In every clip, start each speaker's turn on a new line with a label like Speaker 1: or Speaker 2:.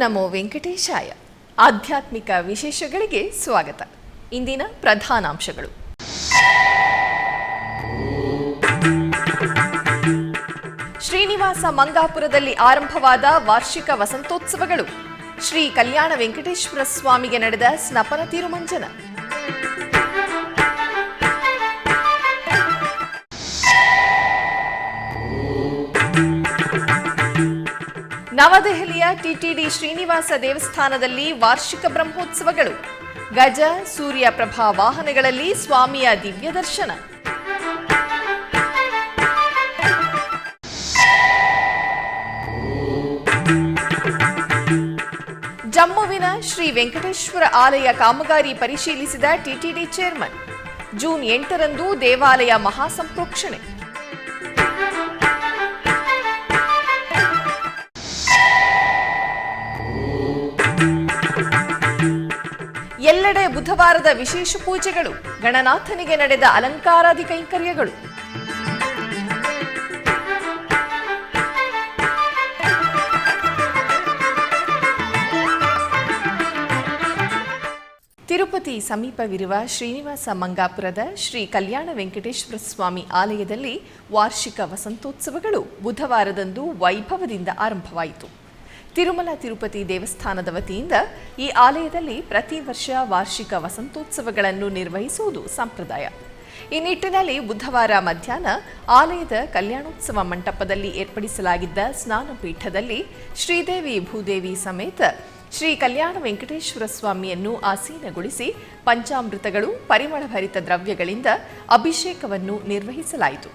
Speaker 1: ನಮೋ ವೆಂಕಟೇಶಾಯ. ಆಧ್ಯಾತ್ಮಿಕ ವಿಶೇಷಗಳಿಗೆ ಸ್ವಾಗತ. ಇಂದಿನ ಪ್ರಧಾನಾಂಶಗಳು. ಶ್ರೀನಿವಾಸ ಮಂಗಾಪುರದಲ್ಲಿ ಆರಂಭವಾದ ವಾರ್ಷಿಕ ವಸಂತೋತ್ಸವಗಳು. ಶ್ರೀ ಕಲ್ಯಾಣ ವೆಂಕಟೇಶ್ವರ ಸ್ವಾಮಿಗೆ ನಡೆದ ಸ್ನಪನ ತಿರುಮಂಜನ. ನವದೆಹಲಿಯ ಟಿಟಿಡಿ ಶ್ರೀನಿವಾಸ ದೇವಸ್ಥಾನದಲ್ಲಿ ವಾರ್ಷಿಕ ಬ್ರಹ್ಮೋತ್ಸವಗಳು. ಗಜ ಸೂರ್ಯ ಪ್ರಭಾ ವಾಹನಗಳಲ್ಲಿ ಸ್ವಾಮಿಯ ದಿವ್ಯ ದರ್ಶನ. ಜಮ್ಮುವಿನ ಶ್ರೀ ವೆಂಕಟೇಶ್ವರ ಆಲಯ ಕಾಮಗಾರಿ ಪರಿಶೀಲಿಸಿದ ಟಿಟಿಡಿ ಚೇರ್ಮನ್. ಜೂನ್ 8ರಂದು ದೇವಾಲಯ ಮಹಾಸಂಪ್ರೋಕ್ಷಣೆ. ಎಲ್ಲೆಡೆ ಬುಧವಾರದ ವಿಶೇಷ ಪೂಜೆಗಳು. ಗಣನಾಥನಿಗೆ ನಡೆದ ಅಲಂಕಾರಾದಿ ಕೈಂಕರ್ಯಗಳು. ತಿರುಪತಿ ಸಮೀಪವಿರುವ ಶ್ರೀನಿವಾಸ ಮಂಗಾಪುರದ ಶ್ರೀ ಕಲ್ಯಾಣ ವೆಂಕಟೇಶ್ವರ ಸ್ವಾಮಿ ಆಲಯದಲ್ಲಿ ವಾರ್ಷಿಕ ವಸಂತೋತ್ಸವಗಳು ಬುಧವಾರದಂದು ವೈಭವದಿಂದ ಆರಂಭವಾಯಿತು. ತಿರುಮಲ ತಿರುಪತಿ ದೇವಸ್ಥಾನದ ವತಿಯಿಂದ ಈ ಆಲಯದಲ್ಲಿ ಪ್ರತಿ ವರ್ಷ ವಾರ್ಷಿಕ ವಸಂತೋತ್ಸವಗಳನ್ನು ನಿರ್ವಹಿಸುವುದು ಸಂಪ್ರದಾಯ. ಈ ನಿಟ್ಟಿನಲ್ಲಿ ಬುಧವಾರ ಮಧ್ಯಾಹ್ನ ಆಲಯದ ಕಲ್ಯಾಣೋತ್ಸವ ಮಂಟಪದಲ್ಲಿ ಏರ್ಪಡಿಸಲಾಗಿದ್ದ ಸ್ನಾನಪೀಠದಲ್ಲಿ ಶ್ರೀದೇವಿ ಭೂದೇವಿ ಸಮೇತ ಶ್ರೀ ಕಲ್ಯಾಣ ವೆಂಕಟೇಶ್ವರ ಸ್ವಾಮಿಯನ್ನು ಆಸೀನಗೊಳಿಸಿ ಪಂಚಾಮೃತಗಳು, ಪರಿಮಳಭರಿತ ದ್ರವ್ಯಗಳಿಂದ ಅಭಿಷೇಕವನ್ನು ನಿರ್ವಹಿಸಲಾಯಿತು.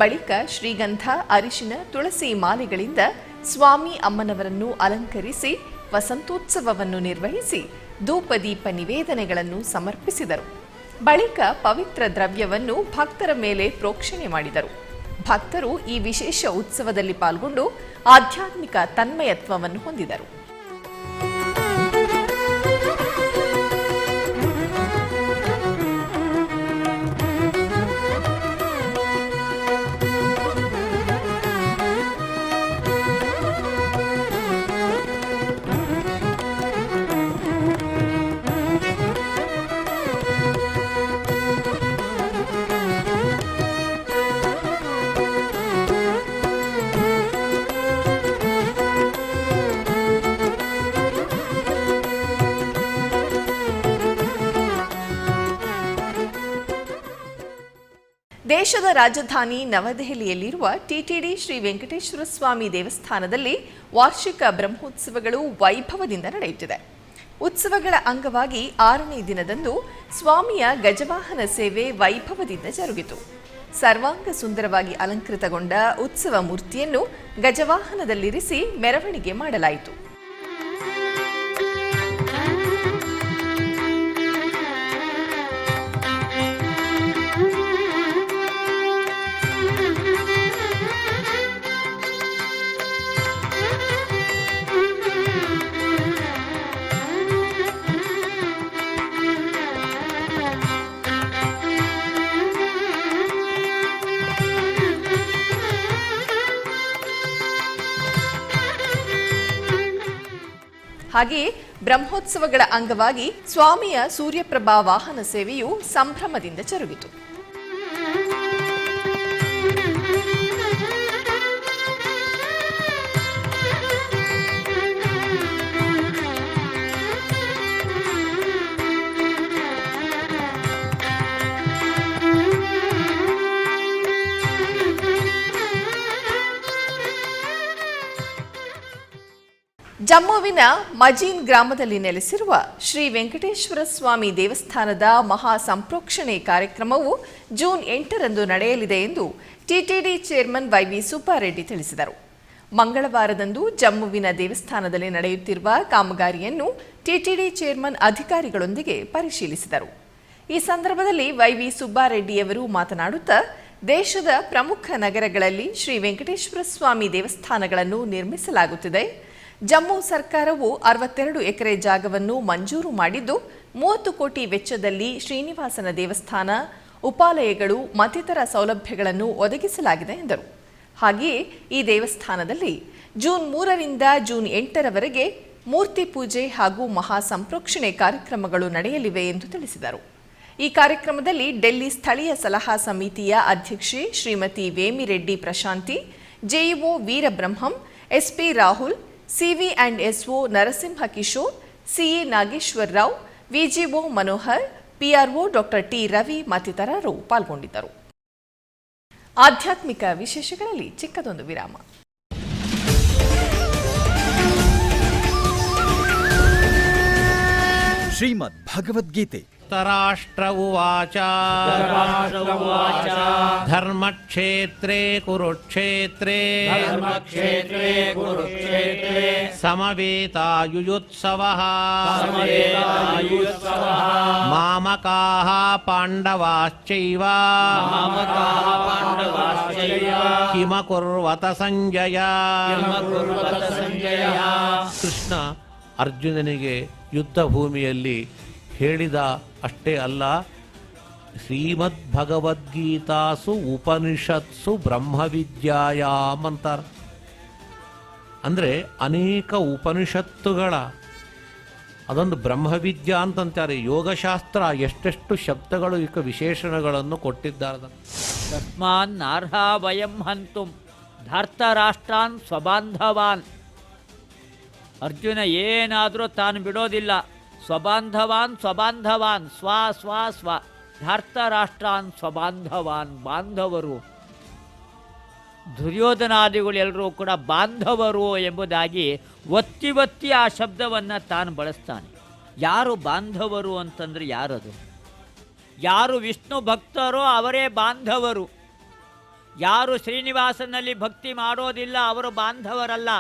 Speaker 1: ಬಳಿಕ ಶ್ರೀಗಂಧ, ಅರಿಶಿನ, ತುಳಸಿ ಮಾಲೆಗಳಿಂದ ಸ್ವಾಮಿ ಅಮ್ಮನವರನ್ನು ಅಲಂಕರಿಸಿ ವಸಂತೋತ್ಸವವನ್ನು ನಿರ್ವಹಿಸಿ ಧೂಪದೀಪ ನಿವೇದನೆಗಳನ್ನು ಸಮರ್ಪಿಸಿದರು. ಬಳಿಕ ಪವಿತ್ರ ದ್ರವ್ಯವನ್ನು ಭಕ್ತರ ಮೇಲೆ ಪ್ರೋಕ್ಷಣೆ ಮಾಡಿದರು. ಭಕ್ತರು ಈ ವಿಶೇಷ ಉತ್ಸವದಲ್ಲಿ ಪಾಲ್ಗೊಂಡು ಆಧ್ಯಾತ್ಮಿಕ ತನ್ಮಯತ್ವವನ್ನು ಹೊಂದಿದರು. ದೇಶದ ರಾಜಧಾನಿ ನವದೆಹಲಿಯಲ್ಲಿರುವ ಟಿಟಿಡಿ ಶ್ರೀ ವೆಂಕಟೇಶ್ವರ ಸ್ವಾಮಿ ದೇವಸ್ಥಾನದಲ್ಲಿ ವಾರ್ಷಿಕ ಬ್ರಹ್ಮೋತ್ಸವಗಳು ವೈಭವದಿಂದ ನಡೆಯುತ್ತಿದೆ. ಉತ್ಸವಗಳ ಅಂಗವಾಗಿ 6ನೇ ದಿನದಂದು ಸ್ವಾಮಿಯ ಗಜವಾಹನ ಸೇವೆ ವೈಭವದಿಂದ ಜರುಗಿತು. ಸರ್ವಾಂಗ ಸುಂದರವಾಗಿ ಅಲಂಕೃತಗೊಂಡ ಉತ್ಸವ ಮೂರ್ತಿಯನ್ನು ಗಜವಾಹನದಲ್ಲಿರಿಸಿ ಮೆರವಣಿಗೆ ಮಾಡಲಾಯಿತು. ಹಾಗೆಯೇ ಬ್ರಹ್ಮೋತ್ಸವಗಳ ಅಂಗವಾಗಿ ಸ್ವಾಮಿಯ ಸೂರ್ಯಪ್ರಭಾ ವಾಹನ ಸೇವೆಯು ಸಂಭ್ರಮದಿಂದ ಜರುಗಿತು. ಜಮ್ಮುವಿನ ಮಜೀನ್ ಗ್ರಾಮದಲ್ಲಿ ನೆಲೆಸಿರುವ ಶ್ರೀ ವೆಂಕಟೇಶ್ವರ ಸ್ವಾಮಿ ದೇವಸ್ಥಾನದ ಮಹಾ ಸಂಪ್ರೋಕ್ಷಣೆ ಕಾರ್ಯಕ್ರಮವು ಜೂನ್ 8ರಂದು ನಡೆಯಲಿದೆ ಎಂದು ಟಿಟಿಡಿ ಚೇರ್ಮನ್ ವೈವಿ ಸುಬ್ಬಾರೆಡ್ಡಿ ತಿಳಿಸಿದರು. ಮಂಗಳವಾರದಂದು ಜಮ್ಮುವಿನ ದೇವಸ್ಥಾನದಲ್ಲಿ ನಡೆಯುತ್ತಿರುವ ಕಾಮಗಾರಿಯನ್ನು ಟಿಟಿಡಿ ಚೇರ್ಮನ್ ಅಧಿಕಾರಿಗಳೊಂದಿಗೆ ಪರಿಶೀಲಿಸಿದರು. ಈ ಸಂದರ್ಭದಲ್ಲಿ ವೈವಿ ಸುಬ್ಬಾರೆಡ್ಡಿಯವರು ಮಾತನಾಡುತ್ತಾ, ದೇಶದ ಪ್ರಮುಖ ನಗರಗಳಲ್ಲಿ ಶ್ರೀ ವೆಂಕಟೇಶ್ವರ ಸ್ವಾಮಿ ದೇವಸ್ಥಾನಗಳನ್ನು ನಿರ್ಮಿಸಲಾಗುತ್ತಿದೆ. ಜಮ್ಮು ಸರ್ಕಾರವು 62 ಎಕರೆ ಜಾಗವನ್ನು ಮಂಜೂರು ಮಾಡಿದ್ದು 30 ಕೋಟಿ ವೆಚ್ಚದಲ್ಲಿ ಶ್ರೀನಿವಾಸನ ದೇವಸ್ಥಾನ, ಉಪಾಲಯಗಳು ಮತ್ತಿತರ ಸೌಲಭ್ಯಗಳನ್ನು ಒದಗಿಸಲಾಗಿದೆ ಎಂದರು. ಹಾಗೆಯೇ ಈ ದೇವಸ್ಥಾನದಲ್ಲಿ ಜೂನ್ 3ರಿಂದ ಜೂನ್ 8ರವರೆಗೆ ಮೂರ್ತಿ ಪೂಜೆ ಹಾಗೂ ಮಹಾ ಸಂಪ್ರೋಕ್ಷಣೆ ಕಾರ್ಯಕ್ರಮಗಳು ನಡೆಯಲಿವೆ ಎಂದು ತಿಳಿಸಿದರು. ಈ ಕಾರ್ಯಕ್ರಮದಲ್ಲಿ ಡೆಲ್ಲಿ ಸ್ಥಳೀಯ ಸಲಹಾ ಸಮಿತಿಯ ಅಧ್ಯಕ್ಷೆ Shrimati Vemireddy Prashanthi, JEO Veerabrahmam, SP Rahul, CV and SO Narasimha Kishore, CA Nageswara Rao, VGO Manohar, PRO doctor T Ravi ಮತ್ತಿತರರು ಪಾಲ್ಗೊಂಡಿದ್ದರು. ಆಧ್ಯಾತ್ಮಿಕ ವಿಶೇಷಗಳಲ್ಲಿ ಚಿಕ್ಕದೊಂದು ವಿರಾಮ.
Speaker 2: ಶ್ರೀಮದ್ ಭಗವದ್ಗೀತೆ
Speaker 3: ರಾಷ್ಟ್ರ ಉವಾಚ ಧರ್ಮಕ್ಷೇತ್ರೇ ಕುರುಕ್ಷೇತ್ರೇ ಸಮವೇತಾಯುಯುತ್ಸವಃ ಮಾಮಕಾಃ ಪಾಂಡವಾಶ್ಚೈವ ಕಿಮಕುರ್ವತ ಸಂಜಯ. ಕೃಷ್ಣ ಅರ್ಜುನನಿಗೆ ಯುದ್ಧ ಭೂಮಿಯಲ್ಲಿ ಹೇಳಿದ ಅಷ್ಟೇ ಅಲ್ಲ, ಶ್ರೀಮದ್ ಭಗವದ್ಗೀತಾಸು ಉಪನಿಷತ್ಸು ಬ್ರಹ್ಮವಿದ್ಯಾಯಾಮ್ ಅಂತಾರೆ. ಅಂದರೆ ಅನೇಕ ಉಪನಿಷತ್ತುಗಳ ಅದೊಂದು ಬ್ರಹ್ಮವಿದ್ಯಾ ಅಂತಂತಾರೆ. ಯೋಗಶಾಸ್ತ್ರ ಎಷ್ಟೆಷ್ಟು ಶಬ್ದಗಳು ಇಕ ವಿಶೇಷಣಗಳನ್ನು ಕೊಟ್ಟಿದ್ದಾರೆ.
Speaker 4: ತಸ್ಮಾನ್ನಾರ್ಹ ವಯಂ ಹಂತುಂ ಧಾರ್ತರಾಷ್ಟ್ರಾನ್ ಸ್ವಬಾಂಧವಾನ್. ಅರ್ಜುನ ಏನಾದರೂ ತಾನು ಬಿಡೋದಿಲ್ಲ. ಸ್ವಬಾಂಧವಾನ್ ಸ್ವಬಾಂಧವಾನ್ ಸ್ವ ಸ್ವ ಸ್ವ ಧಾರ್ತರಾಷ್ಟ್ರಾನ್ ಸ್ವಬಾಂಧವಾನ್. ಬಾಂಧವರು, ದುರ್ಯೋಧನಾದಿಗಳೆಲ್ಲರೂ ಕೂಡ ಬಾಂಧವರು ಎಂಬುದಾಗಿ ಒತ್ತಿ ಒತ್ತಿ ಆ ಶಬ್ದವನ್ನು ತಾನು ಬಳಸ್ತಾನೆ. ಯಾರು ಬಾಂಧವರು ಅಂತಂದರೆ ಯಾರದು? ಯಾರು ವಿಷ್ಣು ಭಕ್ತರೋ ಅವರೇ ಬಾಂಧವರು. ಯಾರು ಶ್ರೀನಿವಾಸನಲ್ಲಿ ಭಕ್ತಿ ಮಾಡೋದಿಲ್ಲ ಅವರು ಬಾಂಧವರಲ್ಲ.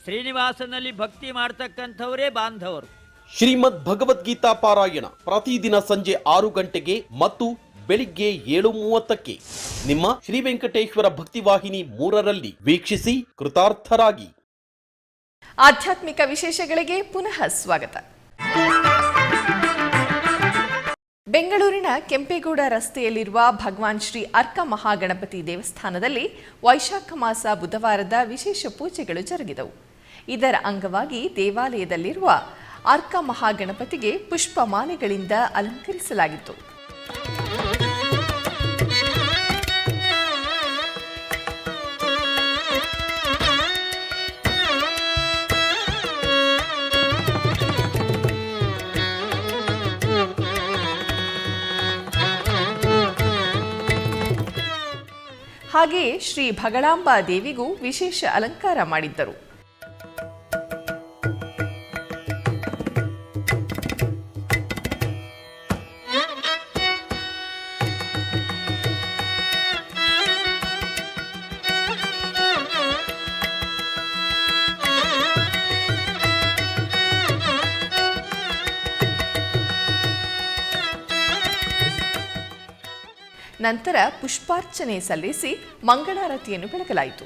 Speaker 4: ಶ್ರೀನಿವಾಸನಲ್ಲಿ ಭಕ್ತಿ ಮಾಡ್ತಕ್ಕಂಥವರೇ ಬಾಂಧವರು.
Speaker 5: ಶ್ರೀಮದ್ ಭಗವದ್ಗೀತಾ ಪಾರಾಯಣ ಪ್ರತಿದಿನ ಸಂಜೆ 6 ಗಂಟೆಗೆ ಮತ್ತು ಬೆಳಿಗ್ಗೆ 7:30ಕ್ಕೆ ನಿಮ್ಮ ಶ್ರೀ ವೆಂಕಟೇಶ್ವರ ಭಕ್ತಿವಾಹಿನಿ 3ರಲ್ಲಿ ವೀಕ್ಷಿಸಿ ಕೃತಾರ್ಥರಾಗಿ.
Speaker 1: ಆಧ್ಯಾತ್ಮಿಕ ವಿಶೇಷಗಳಿಗೆ ಪುನಃ ಸ್ವಾಗತ. ಬೆಂಗಳೂರಿನ ಕೆಂಪೇಗೌಡ ರಸ್ತೆಯಲ್ಲಿರುವ ಭಗವಾನ್ ಶ್ರೀ ಅರ್ಕ ಮಹಾಗಣಪತಿ ದೇವಸ್ಥಾನದಲ್ಲಿ ವೈಶಾಖ ಮಾಸ ಬುಧವಾರದ ವಿಶೇಷ ಪೂಜೆಗಳು ಜರುಗಿದವು. ಇದರ ಅಂಗವಾಗಿ ದೇವಾಲಯದಲ್ಲಿರುವ ಅರ್ಕ ಮಹಾಗಣಪತಿಗೆ ಪುಷ್ಪಮಾಲೆಗಳಿಂದ ಅಲಂಕರಿಸಲಾಗಿತ್ತು. ಹಾಗೆಯೇ ಶ್ರೀ ಭಗಳಾಂಬಾ ದೇವಿಗೂ ವಿಶೇಷ ಅಲಂಕಾರ ಮಾಡಿದ್ದರು. ನಂತರ ಪುಷ್ಪಾರ್ಚನೆ ಸಲ್ಲಿಸಿ ಮಂಗಳಾರತಿಯನ್ನು ಬೆಳಗಲಾಯಿತು.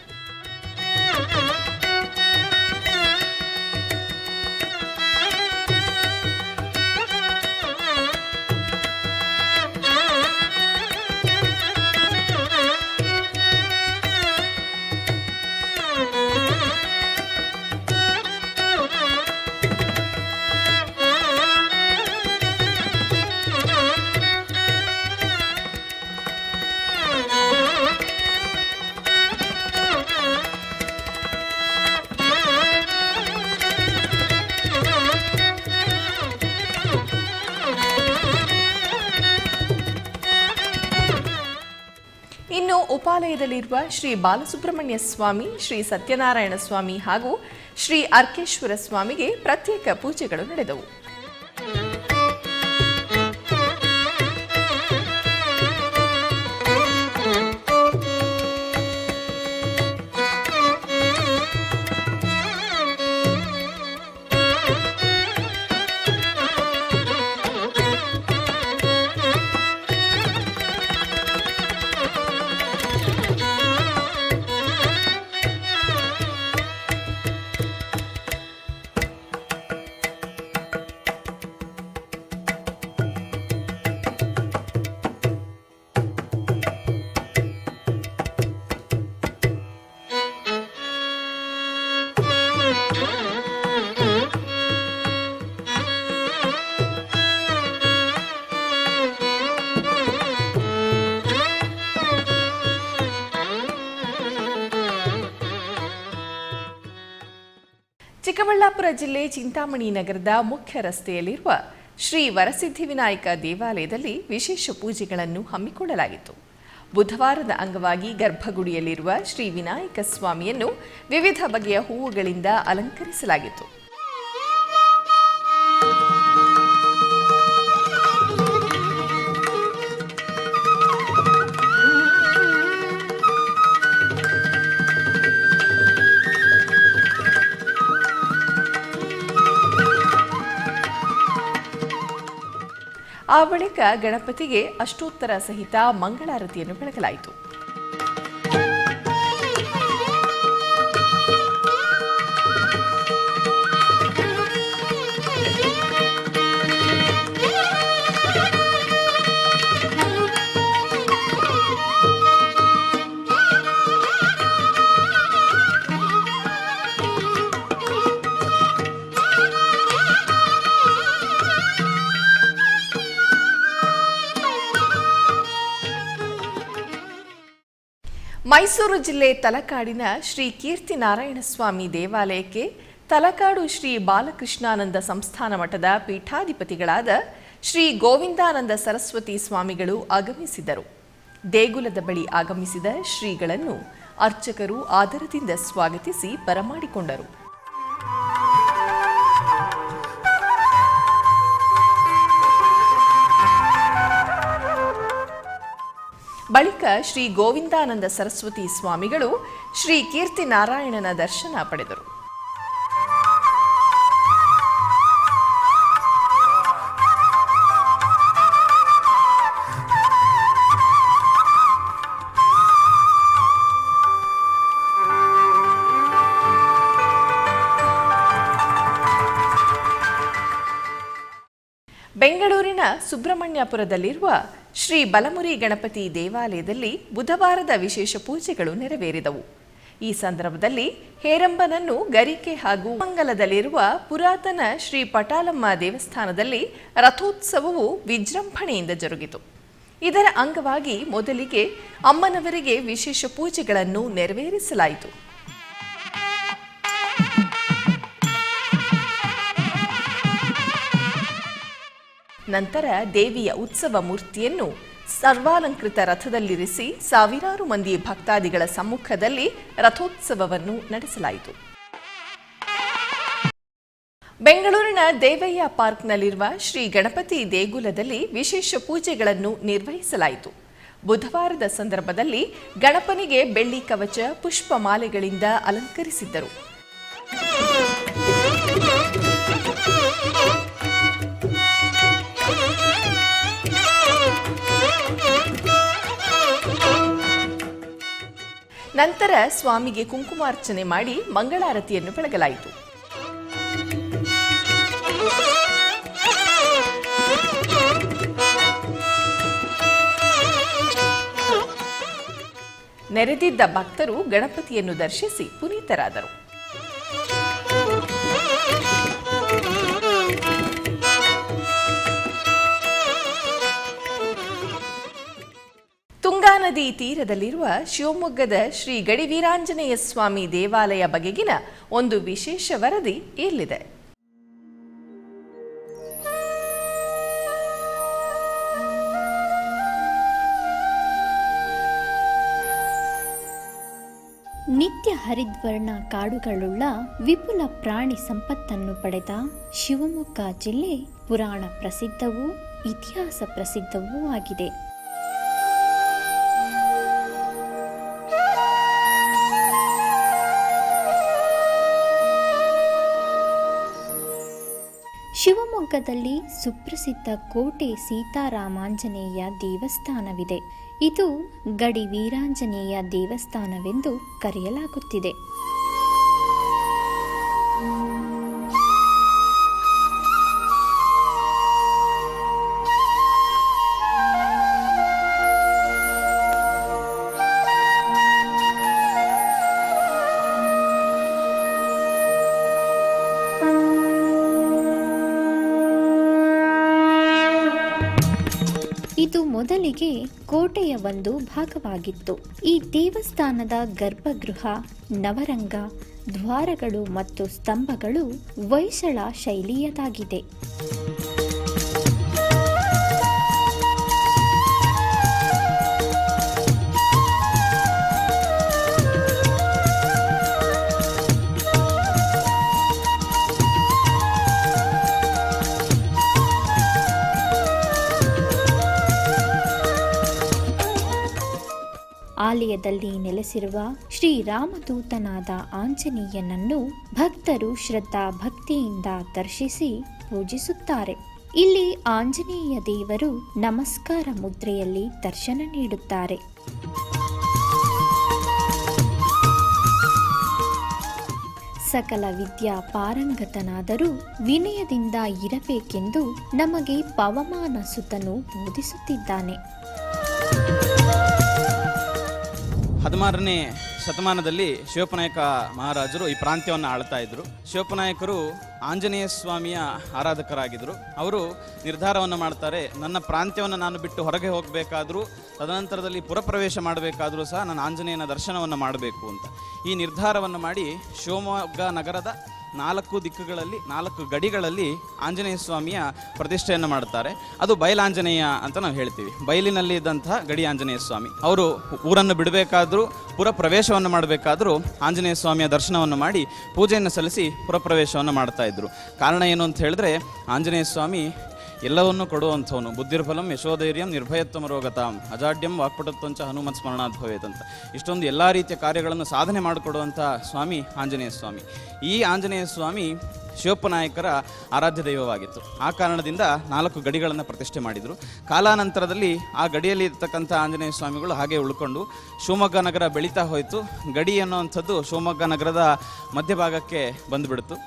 Speaker 1: ಇನ್ನು ಉಪಾಲಯದಲ್ಲಿರುವ ಶ್ರೀ ಬಾಲಸುಬ್ರಹ್ಮಣ್ಯ ಸ್ವಾಮಿ, ಶ್ರೀ ಸತ್ಯನಾರಾಯಣ ಸ್ವಾಮಿ ಹಾಗೂ ಶ್ರೀ ಅರ್ಕೇಶ್ವರ ಸ್ವಾಮಿಗೆ ಪ್ರತ್ಯೇಕ ಪೂಜೆಗಳು ನಡೆದವು. ಚಿಕ್ಕಬಳ್ಳಾಪುರ ಜಿಲ್ಲೆ ಚಿಂತಾಮಣಿ ನಗರದ ಮುಖ್ಯ ರಸ್ತೆಯಲ್ಲಿರುವ ಶ್ರೀ ವರಸಿದ್ಧಿವಿನಾಯಕ ದೇವಾಲಯದಲ್ಲಿ ವಿಶೇಷ ಪೂಜೆಗಳನ್ನು ಹಮ್ಮಿಕೊಳ್ಳಲಾಗಿತ್ತು. ಬುಧವಾರದ ಅಂಗವಾಗಿ ಗರ್ಭಗುಡಿಯಲ್ಲಿರುವ ಶ್ರೀ ವಿನಾಯಕ ಸ್ವಾಮಿಯನ್ನು ವಿವಿಧ ಬಗೆಯ ಹೂವುಗಳಿಂದ ಅಲಂಕರಿಸಲಾಗಿತ್ತು. ಆ ಬಳಿಕ ಗಣಪತಿಗೆ ಅಷ್ಟೋತ್ತರ ಸಹಿತ ಮಂಗಳಾರತಿಯನ್ನು ಬೆಳಗಲಾಯಿತು. ಮೈಸೂರು ಜಿಲ್ಲೆ ತಲಕಾಡಿನ ಶ್ರೀ ಕೀರ್ತಿ ನಾರಾಯಣ ಸ್ವಾಮಿ ದೇವಾಲಯಕ್ಕೆ ತಲಕಾಡು ಶ್ರೀ ಬಾಲಕೃಷ್ಣಾನಂದ ಸಂಸ್ಥಾನ ಮಠದ ಪೀಠಾಧಿಪತಿಗಳಾದ ಶ್ರೀ ಗೋವಿಂದಾನಂದ ಸರಸ್ವತಿ ಸ್ವಾಮಿಗಳು ಆಗಮಿಸಿದರು. ದೇಗುಲದ ಬಳಿ ಆಗಮಿಸಿದ ಶ್ರೀಗಳನ್ನು ಅರ್ಚಕರು ಆದರದಿಂದ ಸ್ವಾಗತಿಸಿ ಬರಮಾಡಿಕೊಂಡರು. ಬಳಿಕ ಶ್ರೀ ಗೋವಿಂದಾನಂದ ಸರಸ್ವತಿ ಸ್ವಾಮಿಗಳು ಶ್ರೀ ಕೀರ್ತಿ ನಾರಾಯಣನ ದರ್ಶನ ಪಡೆದರು. ಬೆಂಗಳೂರಿನ ಸುಬ್ರಹ್ಮಣ್ಯಪುರದಲ್ಲಿರುವ ಶ್ರೀ ಬಲಮುರಿ ಗಣಪತಿ ದೇವಾಲಯದಲ್ಲಿ ಬುಧವಾರದ ವಿಶೇಷ ಪೂಜೆಗಳು ನೆರವೇರಿದವು. ಈ ಸಂದರ್ಭದಲ್ಲಿ ಹೇರಂಬನನ್ನು ಗರಿಕೆ ಹಾಗೂ ಮಂಗಲದಲ್ಲಿರುವ ಪುರಾತನ ಶ್ರೀ ಪಟಾಲಮ್ಮ ದೇವಸ್ಥಾನದಲ್ಲಿ ರಥೋತ್ಸವವು ವಿಜೃಂಭಣೆಯಿಂದ ಜರುಗಿತು. ಇದರ ಅಂಗವಾಗಿ ಮೊದಲಿಗೆ ಅಮ್ಮನವರಿಗೆ ವಿಶೇಷ ಪೂಜೆಗಳನ್ನು ನೆರವೇರಿಸಲಾಯಿತು. ನಂತರ ದೇವಿಯ ಉತ್ಸವ ಮೂರ್ತಿಯನ್ನು ಸರ್ವಾಲಂಕೃತ ರಥದಲ್ಲಿರಿಸಿ ಸಾವಿರಾರು ಮಂದಿ ಭಕ್ತಾದಿಗಳ ಸಮ್ಮುಖದಲ್ಲಿ ರಥೋತ್ಸವವನ್ನು ನಡೆಸಲಾಯಿತು. ಬೆಂಗಳೂರಿನ ದೇವಯ್ಯ ಪಾರ್ಕ್ನಲ್ಲಿರುವ ಶ್ರೀ ಗಣಪತಿ ದೇಗುಲದಲ್ಲಿ ವಿಶೇಷ ಪೂಜೆಗಳನ್ನು ನಿರ್ವಹಿಸಲಾಯಿತು. ಬುಧವಾರದ ಸಂದರ್ಭದಲ್ಲಿ ಗಣಪನಿಗೆ ಬೆಳ್ಳಿ ಕವಚ, ಪುಷ್ಪಮಾಲೆಗಳಿಂದ ಅಲಂಕರಿಸಿದ್ದರು. ನಂತರ ಸ್ವಾಮಿಗೆ ಕುಂಕುಮಾರ್ಚನೆ ಮಾಡಿ ಮಂಗಳಾರತಿಯನ್ನು ಬೆಳಗಲಾಯಿತು. ನೆರೆದಿದ್ದ ಭಕ್ತರು ಗಣಪತಿಯನ್ನು ದರ್ಶಿಸಿ ಪುನೀತರಾದರು. ತುಂಗಾ ನದಿ ತೀರದಲ್ಲಿರುವ ಶಿವಮೊಗ್ಗದ ಶ್ರೀ ಗಡಿವೀರಾಂಜನೇಯ ಸ್ವಾಮಿ ದೇವಾಲಯ ಬಗೆಗಿನ ಒಂದು ವಿಶೇಷ ವರದಿ ಇಲ್ಲಿದೆ.
Speaker 6: ನಿತ್ಯ ಹರಿದ್ವರ್ಣ ಕಾಡುಗಳುಳ್ಳ ವಿಪುಲ ಪ್ರಾಣಿ ಸಂಪತ್ತನ್ನು ಪಡೆದ ಶಿವಮೊಗ್ಗ ಜಿಲ್ಲೆ ಪುರಾಣ ಪ್ರಸಿದ್ಧವೂ ಇತಿಹಾಸ ಪ್ರಸಿದ್ಧವೂ ಆಗಿದೆ. ಶಿವಮೊಗ್ಗದಲ್ಲಿ ಸುಪ್ರಸಿದ್ಧ ಕೋಟೆ ಸೀತಾರಾಮಾಂಜನೇಯ ದೇವಸ್ಥಾನವಿದೆ. ಇದು ಗಡಿ ವೀರಾಂಜನೇಯ ದೇವಸ್ಥಾನವೆಂದು ಕರೆಯಲಾಗುತ್ತಿದೆ. ಇದು ಮೊದಲಿಗೆ ಕೋಟೆಯ ಒಂದು ಭಾಗವಾಗಿತ್ತು. ಈ ದೇವಸ್ಥಾನದ ಗರ್ಭಗೃಹ, ನವರಂಗ, ದ್ವಾರಗಳು ಮತ್ತು ಸ್ತಂಭಗಳು ಹೊಯ್ಸಳ ಶೈಲಿಯದಾಗಿದೆ. ಆಲಯದಲ್ಲಿ ನೆಲೆಸಿರುವ ಶ್ರೀರಾಮದೂತನಾದ ಆಂಜನೇಯನನ್ನು ಭಕ್ತರು ಶ್ರದ್ಧಾ ಭಕ್ತಿಯಿಂದ ದರ್ಶಿಸಿ ಪೂಜಿಸುತ್ತಾರೆ. ಇಲ್ಲಿ ಆಂಜನೇಯ ದೇವರು ನಮಸ್ಕಾರ ಮುದ್ರೆಯಲ್ಲಿ ದರ್ಶನ ನೀಡುತ್ತಾರೆ. ಸಕಲ ವಿದ್ಯಾ ಪಾರಂಗತನಾದರೂ ವಿನಯದಿಂದ ಇರಬೇಕೆಂದು ನಮಗೆ ಪವಮಾನ ಸುತನು ಬೋಧಿಸುತ್ತಿದ್ದಾನೆ.
Speaker 7: 16ನೇ ಶತಮಾನದಲ್ಲಿ ಶಿವಪ್ಪನಾಯಕ ಮಹಾರಾಜರು ಈ ಪ್ರಾಂತ್ಯವನ್ನು ಆಳ್ತಾ ಇದ್ರು. ಶಿವಪ್ಪನಾಯಕರು ಆಂಜನೇಯ ಸ್ವಾಮಿಯ ಆರಾಧಕರಾಗಿದ್ದರು. ಅವರು ನಿರ್ಧಾರವನ್ನು ಮಾಡ್ತಾರೆ, ನನ್ನ ಪ್ರಾಂತ್ಯವನ್ನು ನಾನು ಬಿಟ್ಟು ಹೊರಗೆ ಹೋಗಬೇಕಾದ್ರೂ, ತದನಂತರದಲ್ಲಿ ಪುರಪ್ರವೇಶ ಮಾಡಬೇಕಾದ್ರೂ ಸಹ ನಾನು ಆಂಜನೇಯನ ದರ್ಶನವನ್ನು ಮಾಡಬೇಕು ಅಂತ ಈ ನಿರ್ಧಾರವನ್ನು ಮಾಡಿ ಶಿವಮೊಗ್ಗ ನಗರದ 4 ದಿಕ್ಕುಗಳಲ್ಲಿ 4 ಗಡಿಗಳಲ್ಲಿ ಆಂಜನೇಯ ಸ್ವಾಮಿಯ ಪ್ರತಿಷ್ಠೆಯನ್ನು ಮಾಡ್ತಾರೆ. ಅದು ಬಯಲಾಂಜನೇಯ ಅಂತ ನಾವು ಹೇಳ್ತೀವಿ. ಬಯಲಿನಲ್ಲಿ ಇದ್ದಂತಹ ಗಡಿ ಆಂಜನೇಯ ಸ್ವಾಮಿ ಅವರು ಊರನ್ನು ಬಿಡಬೇಕಾದ್ರೂ, ಪುರ ಪ್ರವೇಶವನ್ನು ಮಾಡಬೇಕಾದ್ರೂ ಆಂಜನೇಯ ಸ್ವಾಮಿಯ ದರ್ಶನವನ್ನು ಮಾಡಿ ಪೂಜೆಯನ್ನು ಸಲ್ಲಿಸಿ ಪುರಪ್ರವೇಶವನ್ನು ಮಾಡ್ತಾ ಇದ್ರು. ಕಾರಣ ಏನು ಅಂತ ಹೇಳಿದ್ರೆ, ಆಂಜನೇಯ ಸ್ವಾಮಿ ಎಲ್ಲವನ್ನೂ ಕೊಡುವಂಥವನು. ಬುದ್ಧಿರ್ಫಲಂ ಯಶೋಧೈರ್ಯಂ ನಿರ್ಭಯತ್ವಂ ರೋಗತಾಂ ಅಜಾಡ್ಯಂ ವಾಕ್ಪಟುತ್ವಂಚ ಹನುಮತ್ ಸ್ಮರಣಾತ್ ಭವೇತ್ ಅಂತ ಇಷ್ಟೊಂದು ಎಲ್ಲ ರೀತಿಯ ಕಾರ್ಯಗಳನ್ನು ಸಾಧನೆ ಮಾಡಿಕೊಡುವಂಥ ಸ್ವಾಮಿ ಆಂಜನೇಯ ಸ್ವಾಮಿ. ಈ ಆಂಜನೇಯ ಸ್ವಾಮಿ ಶಿವಪ್ಪನಾಯಕರ ಆರಾಧ್ಯ ದೈವವಾಗಿತ್ತು. ಆ ಕಾರಣದಿಂದ 4 ಗಡಿಗಳನ್ನು ಪ್ರತಿಷ್ಠೆ ಮಾಡಿದರು. ಕಾಲಾನಂತರದಲ್ಲಿ ಆ ಗಡಿಯಲ್ಲಿ ಇರ್ತಕ್ಕಂಥ ಆಂಜನೇಯ ಸ್ವಾಮಿಗಳು ಹಾಗೆ ಉಳ್ಕೊಂಡು ಶಿವಮೊಗ್ಗ ನಗರ ಬೆಳೀತಾ ಹೋಯಿತು. ಗಡಿ ಅನ್ನುವಂಥದ್ದು ಶಿವಮೊಗ್ಗ ನಗರದ ಮಧ್ಯಭಾಗಕ್ಕೆ ಬಂದುಬಿಡ್ತು.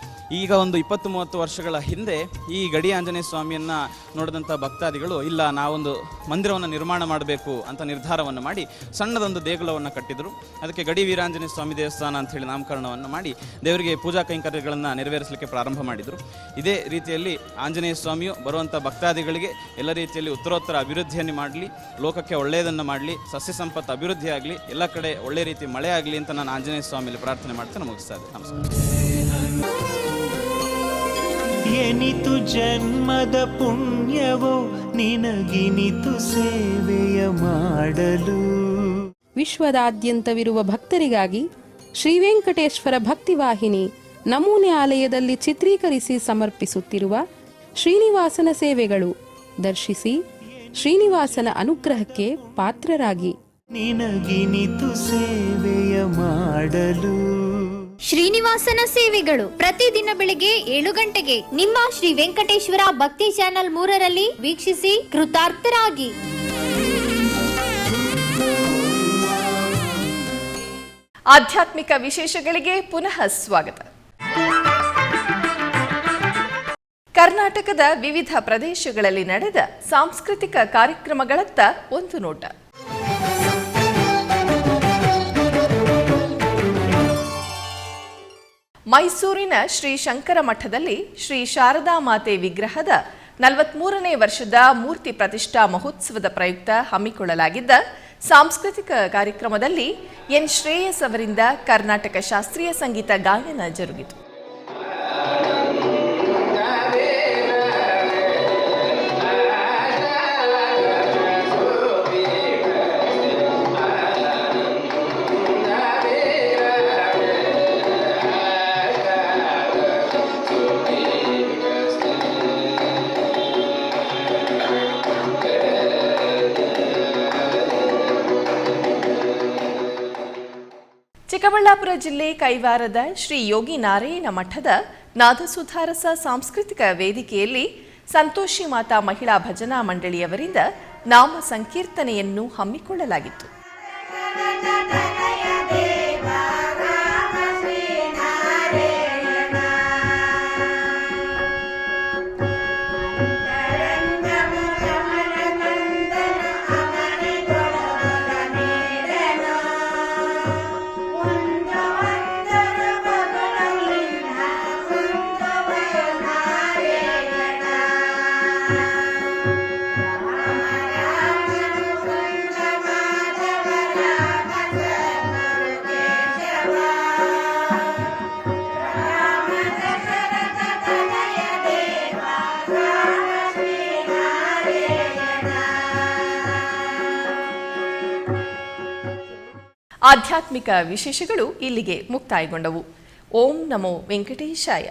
Speaker 7: ಈಗ ಒಂದು 20-30 ವರ್ಷಗಳ ಹಿಂದೆ ಈ ಗಡಿ ಆಂಜನೇಯ ಸ್ವಾಮಿಯನ್ನು ನೋಡಿದಂಥ ಭಕ್ತಾದಿಗಳು, ಇಲ್ಲ ನಾವೊಂದು ಮಂದಿರವನ್ನು ನಿರ್ಮಾಣ ಮಾಡಬೇಕು ಅಂತ ನಿರ್ಧಾರವನ್ನು ಮಾಡಿ ಸಣ್ಣದೊಂದು ದೇಗುಲವನ್ನು ಕಟ್ಟಿದರು. ಅದಕ್ಕೆ ಗಡಿ ವೀರಾಂಜನೇಯ ಸ್ವಾಮಿ ದೇವಸ್ಥಾನ ಅಂತ ಹೇಳಿ ನಾಮಕರಣವನ್ನು ಮಾಡಿ ದೇವರಿಗೆ ಪೂಜಾ ಕೈಂಕರ್ಯಗಳನ್ನು ನೆರವೇರಿಸಲಿಕ್ಕೆ ಪ್ರಾರಂಭ ಮಾಡಿದರು. ಇದೇ ರೀತಿಯಲ್ಲಿ ಆಂಜನೇಯ ಸ್ವಾಮಿಯು ಬರುವಂಥ ಭಕ್ತಾದಿಗಳಿಗೆ ಎಲ್ಲ ರೀತಿಯಲ್ಲಿ ಉತ್ತರೋತ್ತರ ಅಭಿವೃದ್ಧಿಯನ್ನು ಮಾಡಲಿ, ಲೋಕಕ್ಕೆ ಒಳ್ಳೆಯದನ್ನು ಮಾಡಲಿ, ಸಸ್ಯ ಸಂಪತ್ತು ಅಭಿವೃದ್ಧಿ ಆಗಲಿ, ಎಲ್ಲ ಕಡೆ ಒಳ್ಳೆ ರೀತಿ ಮಳೆ ಆಗಲಿ ಅಂತ ನಾನು ಆಂಜನೇಯ ಸ್ವಾಮಿಯಲ್ಲಿ ಪ್ರಾರ್ಥನೆ ಮಾಡ್ತೇನೆ. ಮುಗಿಸ್ತಾ ಇದ್ದೆ. ನಮಸ್ಕಾರ.
Speaker 8: ಎನಿತು ಜನ್ಮದ ಪುಣ್ಯವೋ ನಿನಗಿನಿತು ಸೇವೆಯ ಮಾಡಲು.
Speaker 9: ವಿಶ್ವದಾದ್ಯಂತವಿರುವ ಭಕ್ತರಿಗಾಗಿ ಶ್ರೀ ವೆಂಕಟೇಶ್ವರ ಭಕ್ತಿವಾಹಿನಿ ನಮೂನೆ ಆಲಯದಲ್ಲಿ ಚಿತ್ರೀಕರಿಸಿ ಸಮರ್ಪಿಸುತ್ತಿರುವ ಶ್ರೀನಿವಾಸನ ಸೇವೆಗಳು ದರ್ಶಿಸಿ ಶ್ರೀನಿವಾಸನ ಅನುಗ್ರಹಕ್ಕೆ ಪಾತ್ರರಾಗಿ.
Speaker 8: ನಿನಗಿನಿತು ಸೇವೆಯ ಮಾಡಲು.
Speaker 6: ಶ್ರೀನಿವಾಸನ ಸೇವೆಗಳು ಪ್ರತಿದಿನ ಬೆಳಿಗ್ಗೆ 7 ಗಂಟೆಗೆ ನಿಮ್ಮ ಶ್ರೀ ವೆಂಕಟೇಶ್ವರ ಭಕ್ತಿ ಚಾನೆಲ್ 3ರಲ್ಲಿ ವೀಕ್ಷಿಸಿ ಕೃತಾರ್ಥರಾಗಿ.
Speaker 1: ಆಧ್ಯಾತ್ಮಿಕ ವಿಶೇಷಗಳಿಗೆ ಪುನಃ ಸ್ವಾಗತ. ಕರ್ನಾಟಕದ ವಿವಿಧ ಪ್ರದೇಶಗಳಲ್ಲಿ ನಡೆದ ಸಾಂಸ್ಕೃತಿಕ ಕಾರ್ಯಕ್ರಮಗಳತ್ತ ಒಂದು ನೋಟ. ಮೈಸೂರಿನ ಶ್ರೀ ಶಂಕರ ಮಠದಲ್ಲಿ ಶ್ರೀ ಶಾರದಾ ಮಾತೆ ವಿಗ್ರಹದ 43ನೇ ವರ್ಷದ ಮೂರ್ತಿ ಪ್ರತಿಷ್ಠಾ ಮಹೋತ್ಸವದ ಪ್ರಯುಕ್ತ ಹಮ್ಮಿಕೊಳ್ಳಲಾಗಿದ್ದ ಸಾಂಸ್ಕೃತಿಕ ಕಾರ್ಯಕ್ರಮದಲ್ಲಿ ಎನ್ ಶ್ರೇಯಸ್ ಅವರಿಂದ ಕರ್ನಾಟಕ ಶಾಸ್ತ್ರೀಯ ಸಂಗೀತ ಗಾಯನ ಜರುಗಿತು. ಚಿಕ್ಕಬಳ್ಳಾಪುರ ಜಿಲ್ಲೆ ಕೈವಾರದ ಶ್ರೀ ಯೋಗಿ ನಾರಾಯಣ ಮಠದ ನಾದಸುಧಾರಸ ಸಾಂಸ್ಕೃತಿಕ ವೇದಿಕೆಯಲ್ಲಿ ಸಂತೋಷಿ ಮಾತಾ ಮಹಿಳಾ ಭಜನಾ ಮಂಡಳಿಯವರಿಂದ ನಾಮ ಸಂಕೀರ್ತನೆಯನ್ನು ಹಮ್ಮಿಕೊಳ್ಳಲಾಗಿತ್ತು. ಆಧ್ಯಾತ್ಮಿಕ ವಿಶೇಷಗಳು ಇಲ್ಲಿಗೆ ಮುಕ್ತಾಯಗೊಂಡವು. ಓಂ ನಮೋ ವೆಂಕಟೇಶಾಯ.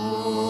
Speaker 6: Oh